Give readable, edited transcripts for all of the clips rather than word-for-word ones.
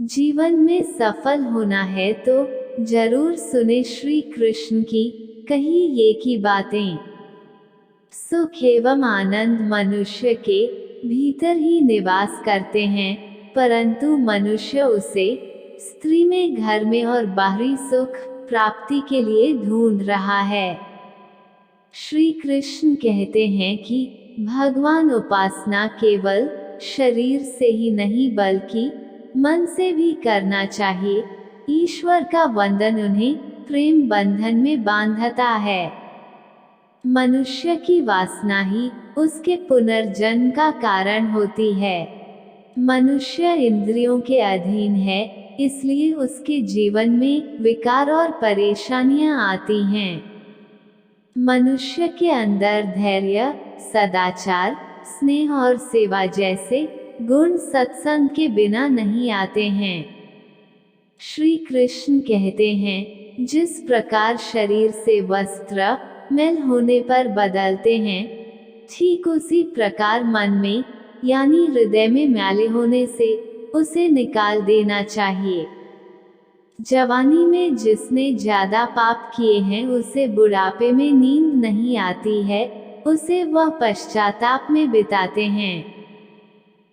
जीवन में सफल होना है तो जरूर सुने श्री कृष्ण की कही ये की बातें। सुख एवं आनंद मनुष्य के भीतर ही निवास करते हैं, परंतु मनुष्य उसे स्त्री में, घर में और बाहरी सुख प्राप्ति के लिए ढूंढ रहा है। श्री कृष्ण कहते हैं कि भगवान उपासना केवल शरीर से ही नहीं बल्कि मन से भी करना चाहिए। ईश्वर का वंदन उन्हें प्रेम बंधन में बांधता है। मनुष्य की वासना ही उसके पुनर्जन्म का कारण होती है। मनुष्य इंद्रियों के अधीन है, इसलिए उसके जीवन में विकार और परेशानियां आती हैं। मनुष्य के अंदर धैर्य, सदाचार, स्नेह और सेवा जैसे गुण सत्संग के बिना नहीं आते हैं। श्री कृष्ण कहते हैं, जिस प्रकार शरीर से वस्त्र मैल होने पर बदलते हैं, ठीक उसी प्रकार मन में यानी हृदय में मैले होने से उसे निकाल देना चाहिए। जवानी में जिसने ज्यादा पाप किए हैं उसे बुढ़ापे में नींद नहीं आती है, उसे वह पश्चाताप में बिताते हैं।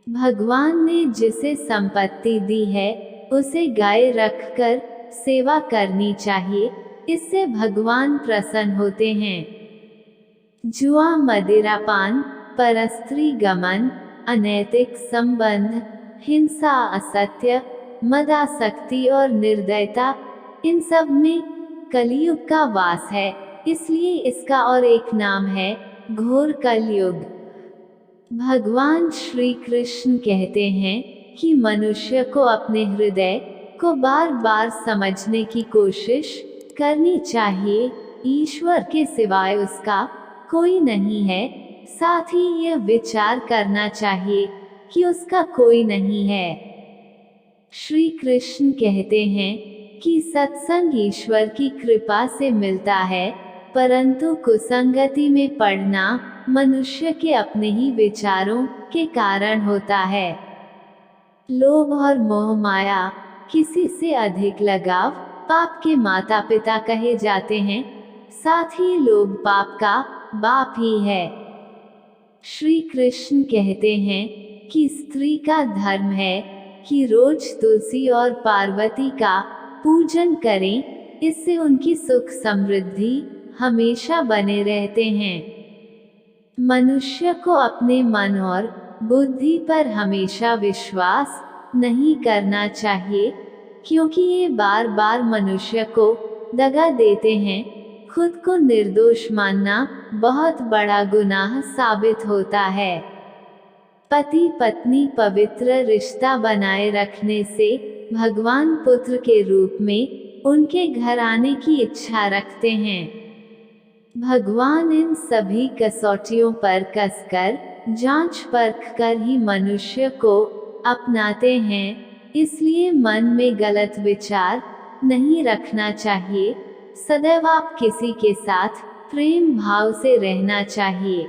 भगवान ने जिसे संपत्ति दी है उसे गाय रखकर सेवा करनी चाहिए, इससे भगवान प्रसन्न होते हैं। जुआ, मदिरापान, परस्त्री गमन, अनैतिक संबंध, हिंसा, असत्य, मदासक्ति और निर्दयता, इन सब में कलयुग का वास है, इसलिए इसका और एक नाम है घोर कलयुग। भगवान श्री कृष्ण कहते हैं कि मनुष्य को अपने हृदय को बार बार समझने की कोशिश करनी चाहिए। ईश्वर के सिवाय उसका कोई नहीं है, साथ ही यह विचार करना चाहिए कि उसका कोई नहीं है। श्री कृष्ण कहते हैं कि सत्संग ईश्वर की कृपा से मिलता है, परंतु कुसंगति में पड़ना मनुष्य के अपने ही विचारों के कारण होता है। लोभ और मोह माया, किसी से अधिक लगाव पाप के माता पिता कहे जाते हैं, साथ ही लोभ पाप का बाप ही है। श्री कृष्ण कहते हैं कि स्त्री का धर्म है कि रोज तुलसी और पार्वती का पूजन करें, इससे उनकी सुख समृद्धि हमेशा बने रहते हैं। मनुष्य को अपने मन और बुद्धि पर हमेशा विश्वास नहीं करना चाहिए, क्योंकि ये बार बार मनुष्य को दगा देते हैं। खुद को निर्दोष मानना बहुत बड़ा गुनाह साबित होता है। पति पत्नी पवित्र रिश्ता बनाए रखने से भगवान पुत्र के रूप में उनके घर आने की इच्छा रखते हैं। भगवान इन सभी कसौटियों पर कसकर जांच परख कर ही मनुष्य को अपनाते हैं, इसलिए मन में गलत विचार नहीं रखना चाहिए। सदैव आप किसी के साथ प्रेम भाव से रहना चाहिए।